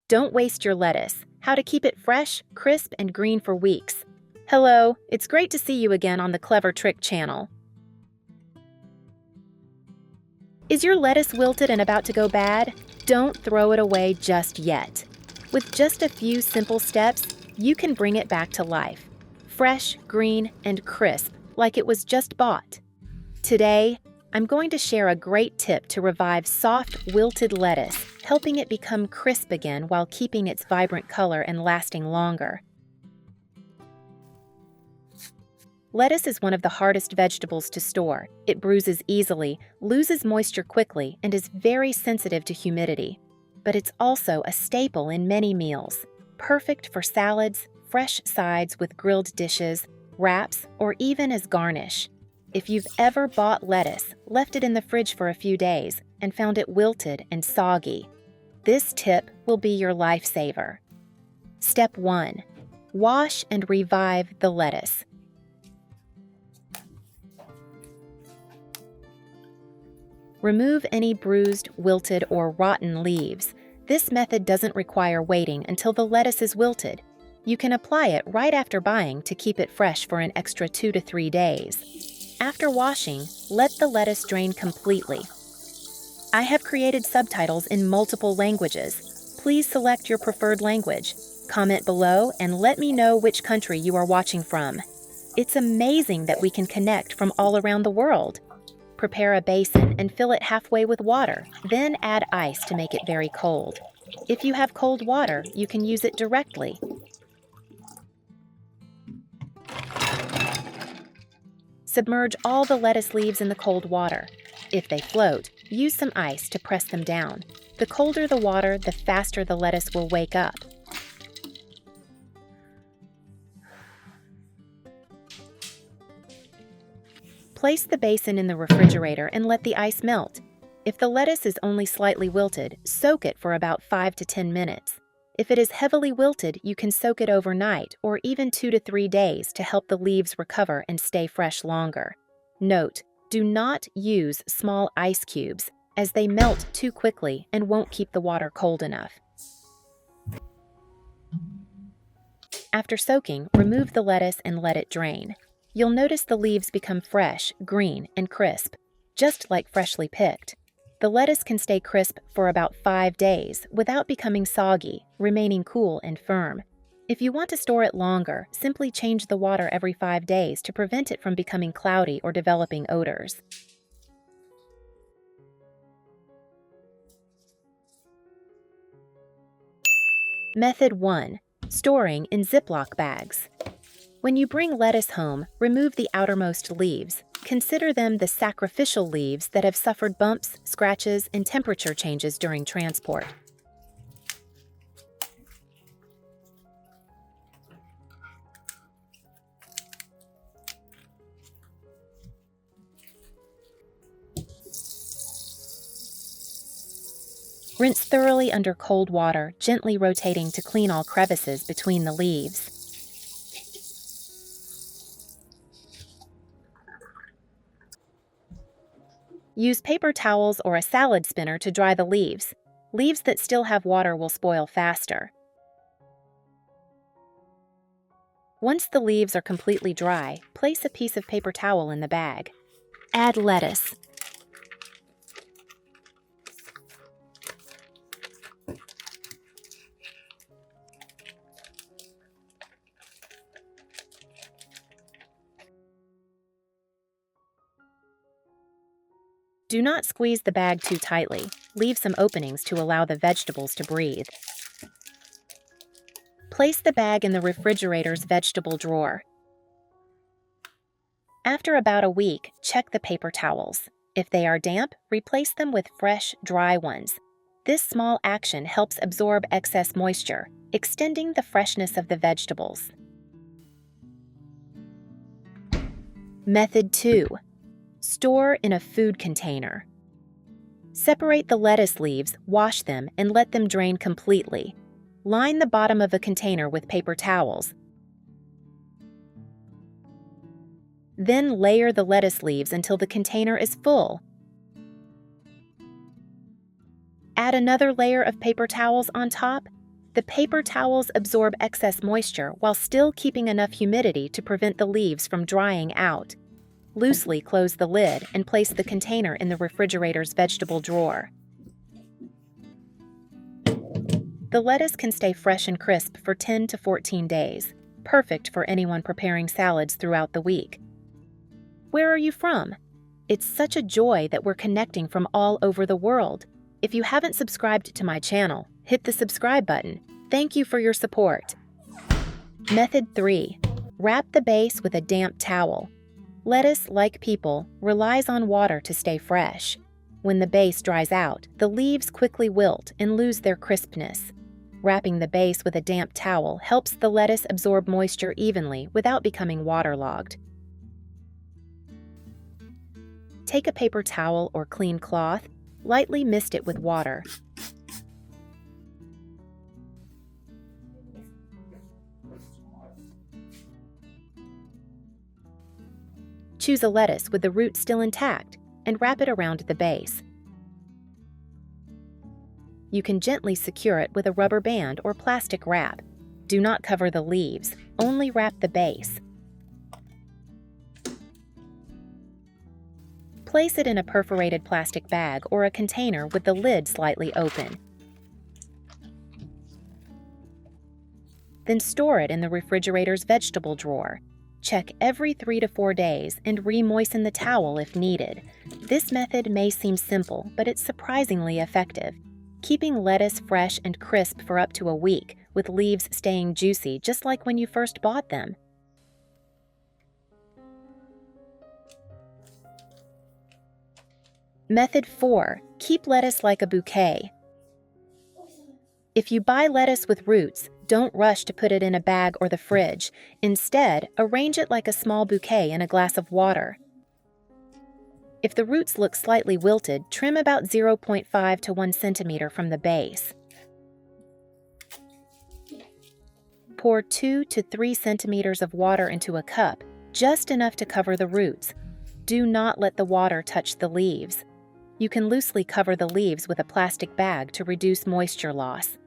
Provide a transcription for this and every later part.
Don't waste your lettuce. How to keep it fresh, crisp, and green for weeks. Hello, it's great to see you again on the Clever Trick channel. Is your lettuce wilted and about to go bad? Don't throw it away just yet. With just a few simple steps, you can bring it back to life. Fresh, green, and crisp, like it was just bought. Today, I'm going to share a great tip to revive soft, wilted lettuce, helping it become crisp again while keeping its vibrant color and lasting longer. Lettuce is one of the hardest vegetables to store. It bruises easily, loses moisture quickly, and is very sensitive to humidity. But it's also a staple in many meals, perfect for salads, fresh sides with grilled dishes, wraps, or even as garnish. If you've ever bought lettuce, left it in the fridge for a few days, and found it wilted and soggy, this tip will be your lifesaver. Step 1. Wash and revive the lettuce. Remove any bruised, wilted, or rotten leaves. This method doesn't require waiting until the lettuce is wilted. You can apply it right after buying to keep it fresh for an extra 2 to 3 days. After washing, let the lettuce drain completely. I have created subtitles in multiple languages. Please select your preferred language. Comment below and let me know which country you are watching from. It's amazing that we can connect from all around the world. Prepare a basin and fill it halfway with water, then add ice to make it very cold. If you have cold water, you can use it directly. Submerge all the lettuce leaves in the cold water. If they float, use some ice to press them down. The colder the water, the faster the lettuce will wake up. Place the basin in the refrigerator and let the ice melt. If the lettuce is only slightly wilted, soak it for about 5 to 10 minutes. If it is heavily wilted, you can soak it overnight or even 2 to 3 days to help the leaves recover and stay fresh longer. Note, do not use small ice cubes, as they melt too quickly and won't keep the water cold enough. After soaking, remove the lettuce and let it drain. You'll notice the leaves become fresh, green, and crisp, just like freshly picked. The lettuce can stay crisp for about 5 days without becoming soggy, remaining cool and firm. If you want to store it longer, simply change the water every 5 days to prevent it from becoming cloudy or developing odors. Method 1. Storing in Ziploc bags. When you bring lettuce home, remove the outermost leaves. Consider them the sacrificial leaves that have suffered bumps, scratches, and temperature changes during transport. Rinse thoroughly under cold water, gently rotating to clean all crevices between the leaves. Use paper towels or a salad spinner to dry the leaves. Leaves that still have water will spoil faster. Once the leaves are completely dry, place a piece of paper towel in the bag. Add lettuce. Do not squeeze the bag too tightly. Leave some openings to allow the vegetables to breathe. Place the bag in the refrigerator's vegetable drawer. After about a week, check the paper towels. If they are damp, replace them with fresh, dry ones. This small action helps absorb excess moisture, extending the freshness of the vegetables. Method 2. Store in a food container. Separate the lettuce leaves, wash them, and let them drain completely. Line the bottom of a container with paper towels. Then layer the lettuce leaves until the container is full. Add another layer of paper towels on top. The paper towels absorb excess moisture while still keeping enough humidity to prevent the leaves from drying out. Loosely close the lid and place the container in the refrigerator's vegetable drawer. The lettuce can stay fresh and crisp for 10 to 14 days, perfect for anyone preparing salads throughout the week. Where are you from? It's such a joy that we're connecting from all over the world. If you haven't subscribed to my channel, hit the subscribe button. Thank you for your support. Method 3. Wrap the base with a damp towel. Lettuce, like people, relies on water to stay fresh. When the base dries out, the leaves quickly wilt and lose their crispness. Wrapping the base with a damp towel helps the lettuce absorb moisture evenly without becoming waterlogged. Take a paper towel or clean cloth, lightly mist it with water. Choose a lettuce with the root still intact and wrap it around the base. You can gently secure it with a rubber band or plastic wrap. Do not cover the leaves, only wrap the base. Place it in a perforated plastic bag or a container with the lid slightly open. Then store it in the refrigerator's vegetable drawer. Check every 3 to 4 days and re-moisten the towel if needed. This method may seem simple, but it's surprisingly effective, keeping lettuce fresh and crisp for up to a week, with leaves staying juicy just like when you first bought them. Method 4. Keep lettuce like a bouquet. If you buy lettuce with roots, don't rush to put it in a bag or the fridge. Instead, arrange it like a small bouquet in a glass of water. If the roots look slightly wilted, trim about 0.5 to 1 centimeter from the base. Pour 2 to 3 centimeters of water into a cup, just enough to cover the roots. Do not let the water touch the leaves. You can loosely cover the leaves with a plastic bag to reduce moisture loss.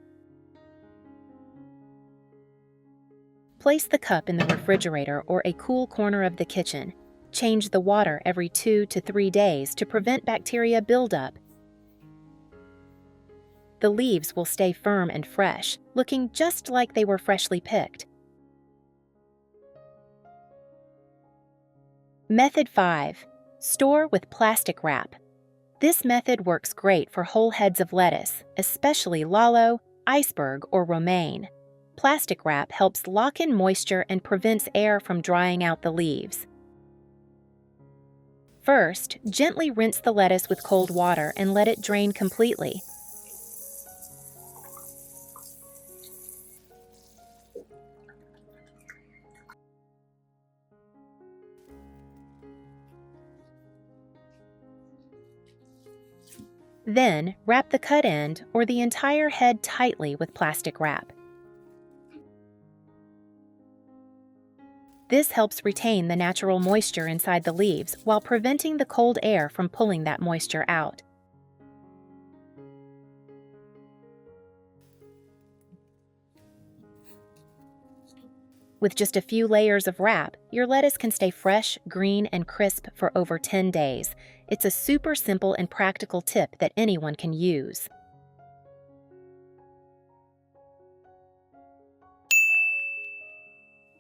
Place the cup in the refrigerator or a cool corner of the kitchen. Change the water every 2 to 3 days to prevent bacteria buildup. The leaves will stay firm and fresh, looking just like they were freshly picked. Method 5. Store with plastic wrap. This method works great for whole heads of lettuce, especially lalo, iceberg, or romaine. Plastic wrap helps lock in moisture and prevents air from drying out the leaves. First, gently rinse the lettuce with cold water and let it drain completely. Then, wrap the cut end or the entire head tightly with plastic wrap. This helps retain the natural moisture inside the leaves while preventing the cold air from pulling that moisture out. With just a few layers of wrap, your lettuce can stay fresh, green, and crisp for over 10 days. It's a super simple and practical tip that anyone can use.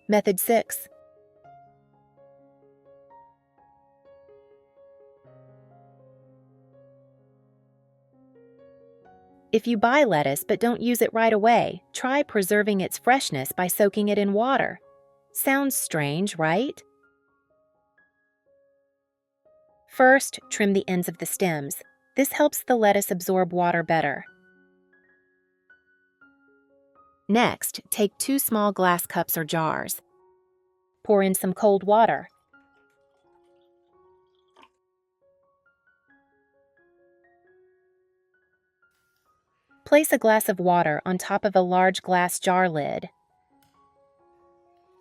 Method 6. If you buy lettuce but don't use it right away, try preserving its freshness by soaking it in water. Sounds strange, right? First, trim the ends of the stems. This helps the lettuce absorb water better. Next, take 2 small glass cups or jars. Pour in some cold water. Place a glass of water on top of a large glass jar lid.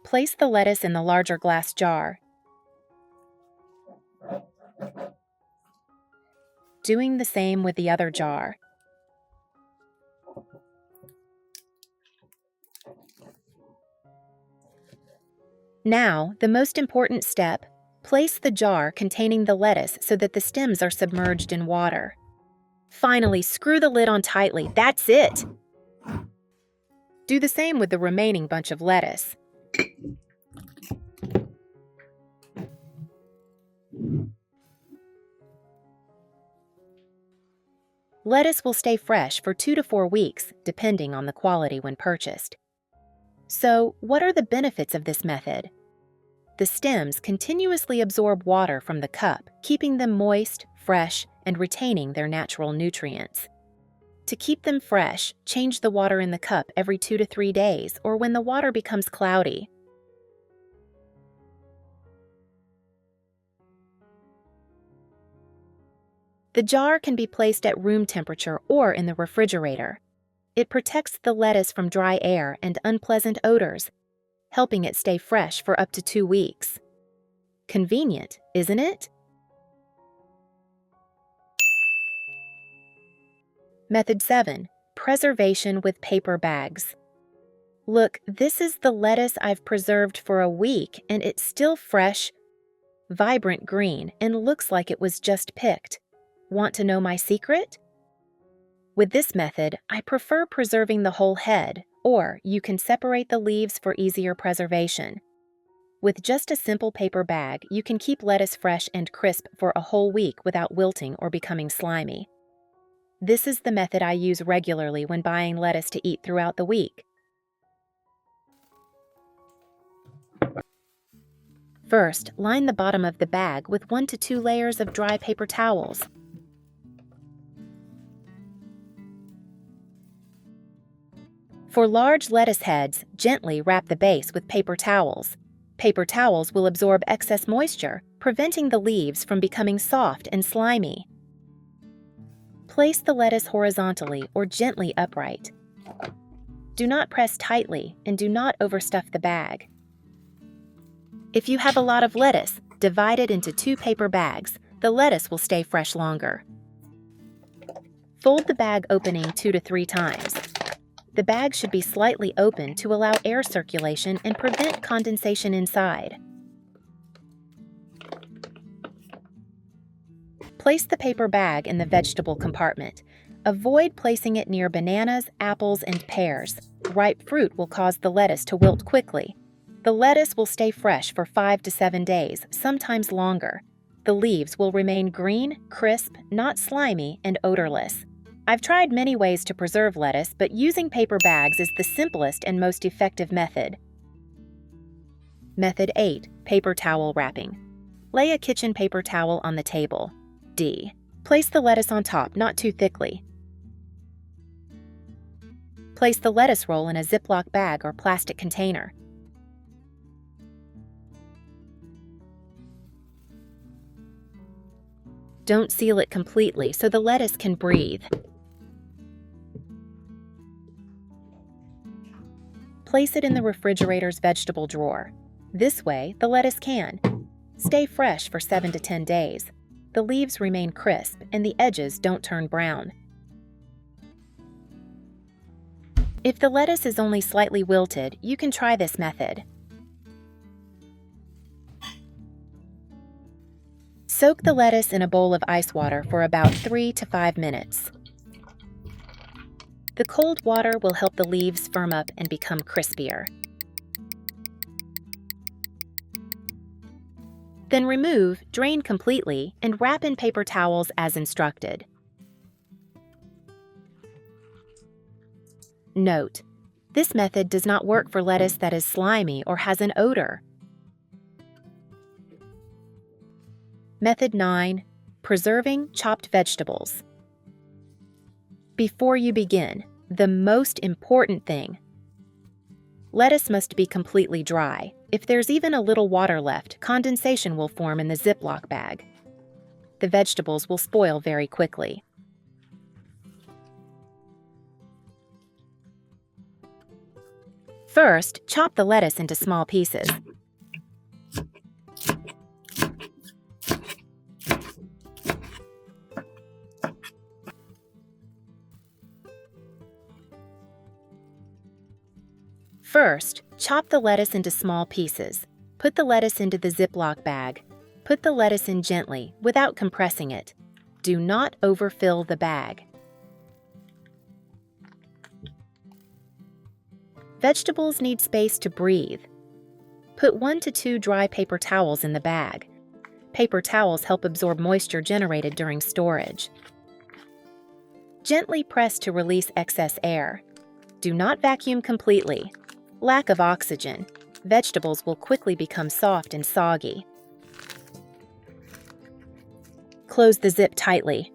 Place the lettuce in the larger glass jar. Doing the same with the other jar. Now, the most important step: place the jar containing the lettuce so that the stems are submerged in water. Finally, screw the lid on tightly. That's it! Do the same with the remaining bunch of lettuce. Lettuce will stay fresh for 2 to 4 weeks, depending on the quality when purchased. So, what are the benefits of this method? The stems continuously absorb water from the cup, keeping them moist, fresh, and retaining their natural nutrients. To keep them fresh, change the water in the cup every 2 to 3 days or when the water becomes cloudy. The jar can be placed at room temperature or in the refrigerator. It protects the lettuce from dry air and unpleasant odors, helping it stay fresh for up to 2 weeks. Convenient, isn't it? Method 7. Preservation with paper bags. Look, this is the lettuce I've preserved for a week and it's still fresh, vibrant green, and looks like it was just picked. Want to know my secret? With this method, I prefer preserving the whole head, or you can separate the leaves for easier preservation. With just a simple paper bag, you can keep lettuce fresh and crisp for a whole week without wilting or becoming slimy. This is the method I use regularly when buying lettuce to eat throughout the week. First, line the bottom of the bag with 1 to 2 layers of dry paper towels. For large lettuce heads, gently wrap the base with paper towels. Paper towels will absorb excess moisture, preventing the leaves from becoming soft and slimy. Place the lettuce horizontally or gently upright. Do not press tightly and do not overstuff the bag. If you have a lot of lettuce, divide it into 2 paper bags. The lettuce will stay fresh longer. Fold the bag opening 2 to 3 times. The bag should be slightly open to allow air circulation and prevent condensation inside. Place the paper bag in the vegetable compartment. Avoid placing it near bananas, apples, and pears. Ripe fruit will cause the lettuce to wilt quickly. The lettuce will stay fresh for 5 to 7 days, sometimes longer. The leaves will remain green, crisp, not slimy, and odorless. I've tried many ways to preserve lettuce, but using paper bags is the simplest and most effective method. Method 8. Paper towel wrapping. Lay a kitchen paper towel on the table. D. Place the lettuce on top, not too thickly. Place the lettuce roll in a Ziploc bag or plastic container. Don't seal it completely so the lettuce can breathe. Place it in the refrigerator's vegetable drawer. This way, the lettuce can stay fresh for 7 to 10 days. The leaves remain crisp and the edges don't turn brown. If the lettuce is only slightly wilted, you can try this method. Soak the lettuce in a bowl of ice water for about 3 to 5 minutes. The cold water will help the leaves firm up and become crispier. Then remove, drain completely, and wrap in paper towels as instructed. Note: this method does not work for lettuce that is slimy or has an odor. Method 9. Preserving chopped vegetables. Before you begin, the most important thing: lettuce must be completely dry. If there's even a little water left, condensation will form in the Ziploc bag. The vegetables will spoil very quickly. First, chop the lettuce into small pieces. First, chop the lettuce into small pieces. Put the lettuce into the Ziploc bag. Put the lettuce in gently, without compressing it. Do not overfill the bag. Vegetables need space to breathe. Put 1 to 2 dry paper towels in the bag. Paper towels help absorb moisture generated during storage. Gently press to release excess air. Do not vacuum completely. Lack of oxygen. Vegetables will quickly become soft and soggy. Close the zip tightly.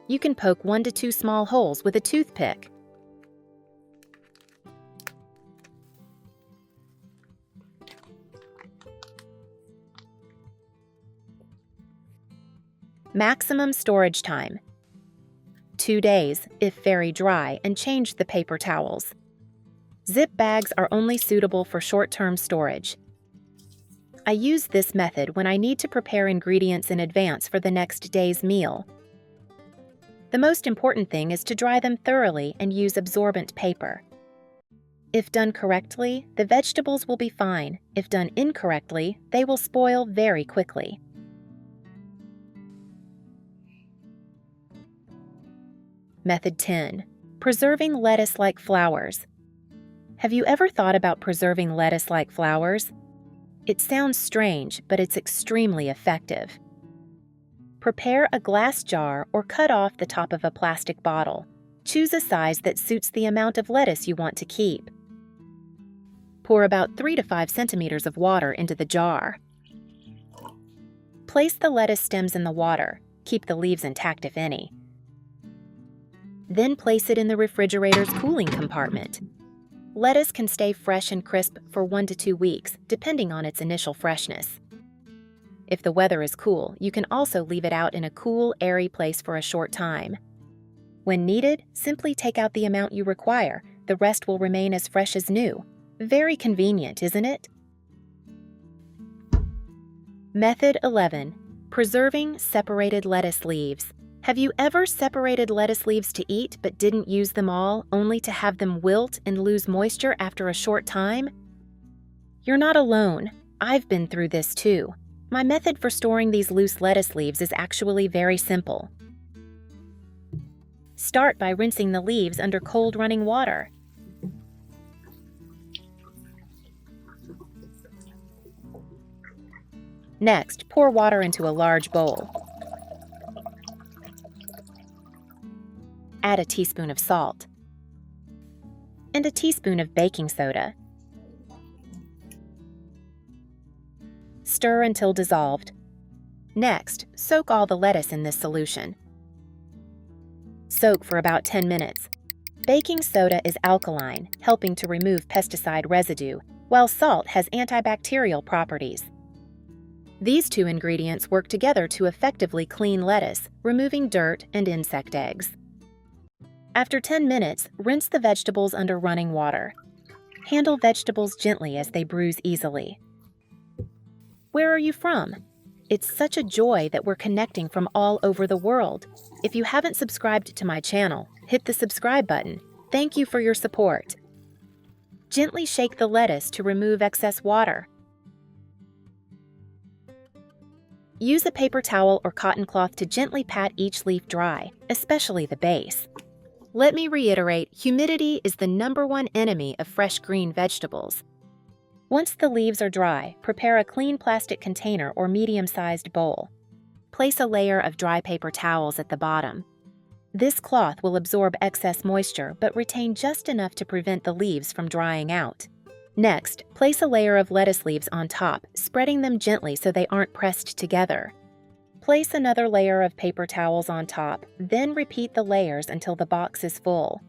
You can poke 1 to 2 small holes with a toothpick. Maximum storage time: 2 days if very dry, and change the paper towels. Zip bags are only suitable for short-term storage. I use this method when I need to prepare ingredients in advance for the next day's meal. The most important thing is to dry them thoroughly and use absorbent paper. If done correctly, the vegetables will be fine. If done incorrectly, they will spoil very quickly. Method 10. Preserving lettuce like flowers. Have you ever thought about preserving lettuce like flowers? It sounds strange, but it's extremely effective. Prepare a glass jar or cut off the top of a plastic bottle. Choose a size that suits the amount of lettuce you want to keep. Pour about 3 to 5 centimeters of water into the jar. Place the lettuce stems in the water. Keep the leaves intact if any. Then place it in the refrigerator's cooling compartment. Lettuce can stay fresh and crisp for 1 to 2 weeks, depending on its initial freshness. If the weather is cool, you can also leave it out in a cool, airy place for a short time. When needed, simply take out the amount you require. The rest will remain as fresh as new. Very convenient, isn't it? Method 11. Preserving separated lettuce leaves. Have you ever separated lettuce leaves to eat but didn't use them all, only to have them wilt and lose moisture after a short time? You're not alone. I've been through this too. My method for storing these loose lettuce leaves is actually very simple. Start by rinsing the leaves under cold running water. Next, pour water into a large bowl. Add a teaspoon of salt and a teaspoon of baking soda. Stir until dissolved. Next, soak all the lettuce in this solution. Soak for about 10 minutes. Baking soda is alkaline, helping to remove pesticide residue, while salt has antibacterial properties. These two ingredients work together to effectively clean lettuce, removing dirt and insect eggs. After 10 minutes, rinse the vegetables under running water. Handle vegetables gently as they bruise easily. Where are you from? It's such a joy that we're connecting from all over the world. If you haven't subscribed to my channel, hit the subscribe button. Thank you for your support. Gently shake the lettuce to remove excess water. Use a paper towel or cotton cloth to gently pat each leaf dry, especially the base. Let me reiterate, humidity is the #1 enemy of fresh green vegetables. Once the leaves are dry, prepare a clean plastic container or medium-sized bowl. Place a layer of dry paper towels at the bottom. This cloth will absorb excess moisture but retain just enough to prevent the leaves from drying out. Next, place a layer of lettuce leaves on top, spreading them gently so they aren't pressed together. Place another layer of paper towels on top, then repeat the layers until the box is full.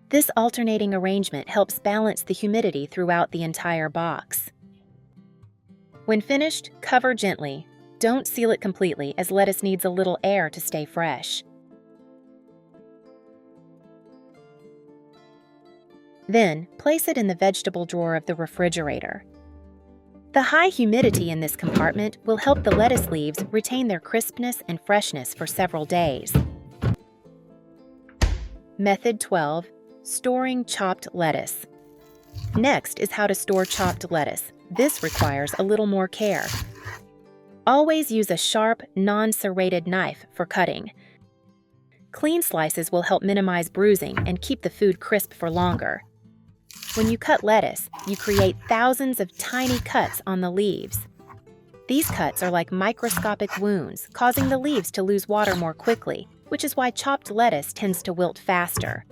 This alternating arrangement helps balance the humidity throughout the entire box. When finished, cover gently. Don't seal it completely, as lettuce needs a little air to stay fresh. Then, place it in the vegetable drawer of the refrigerator. The high humidity in this compartment will help the lettuce leaves retain their crispness and freshness for several days. Method 12. Storing chopped lettuce. Next is how to store chopped lettuce. This requires a little more care. Always use a sharp, non-serrated knife for cutting. Clean slices will help minimize bruising and keep the food crisp for longer. When you cut lettuce, you create thousands of tiny cuts on the leaves. These cuts are like microscopic wounds, causing the leaves to lose water more quickly, which is why chopped lettuce tends to wilt faster.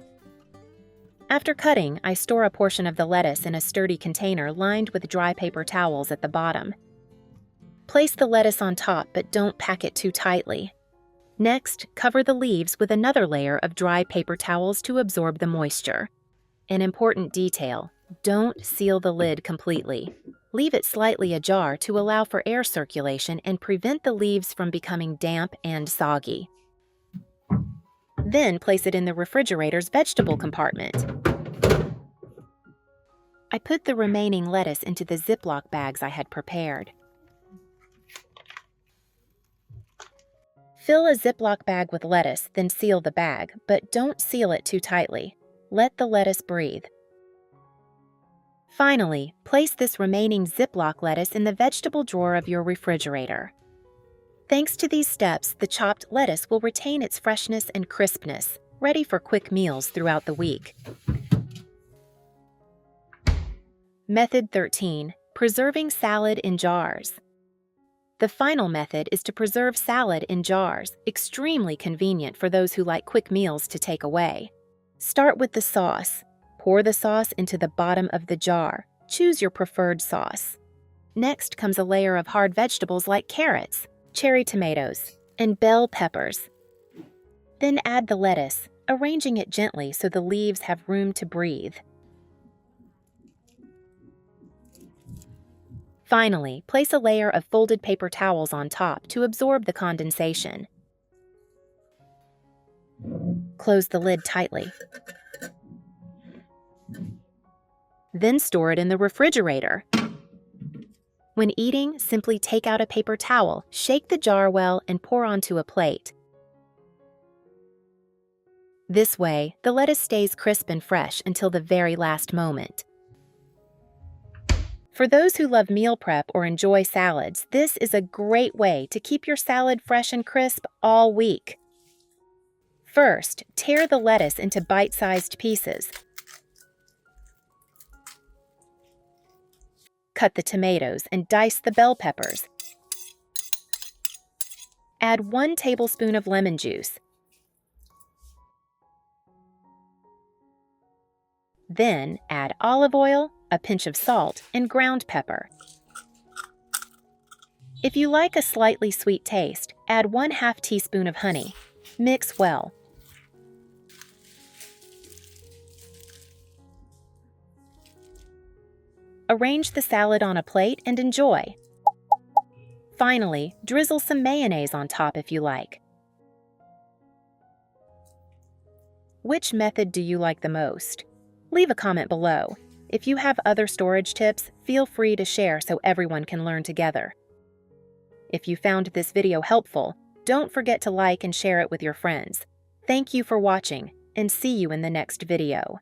After cutting, I store a portion of the lettuce in a sturdy container lined with dry paper towels at the bottom. Place the lettuce on top, but don't pack it too tightly. Next, cover the leaves with another layer of dry paper towels to absorb the moisture. An important detail: don't seal the lid completely. Leave it slightly ajar to allow for air circulation and prevent the leaves from becoming damp and soggy. Then place it in the refrigerator's vegetable compartment. I put the remaining lettuce into the Ziploc bags I had prepared. Fill a Ziploc bag with lettuce, then seal the bag, but don't seal it too tightly. Let the lettuce breathe. Finally, place this remaining Ziploc lettuce in the vegetable drawer of your refrigerator. Thanks to these steps, the chopped lettuce will retain its freshness and crispness, ready for quick meals throughout the week. Method 13. Preserving salad in jars. The final method is to preserve salad in jars, extremely convenient for those who like quick meals to take away. Start with the sauce. Pour the sauce into the bottom of the jar. Choose your preferred sauce. Next comes a layer of hard vegetables like carrots, cherry tomatoes, and bell peppers. Then add the lettuce, arranging it gently so the leaves have room to breathe. Finally, place a layer of folded paper towels on top to absorb the condensation. Close the lid tightly. Then store it in the refrigerator. When eating, simply take out a paper towel, shake the jar well, and pour onto a plate. This way, the lettuce stays crisp and fresh until the very last moment. For those who love meal prep or enjoy salads, this is a great way to keep your salad fresh and crisp all week. First, tear the lettuce into bite-sized pieces. Cut the tomatoes and dice the bell peppers. Add 1 tablespoon of lemon juice. Then add olive oil, a pinch of salt, and ground pepper. If you like a slightly sweet taste, add 1/2 teaspoon of honey. Mix well. Arrange the salad on a plate and enjoy. Finally, drizzle some mayonnaise on top if you like. Which method do you like the most? Leave a comment below. If you have other storage tips, feel free to share so everyone can learn together. If you found this video helpful, don't forget to like and share it with your friends. Thank you for watching, and see you in the next video.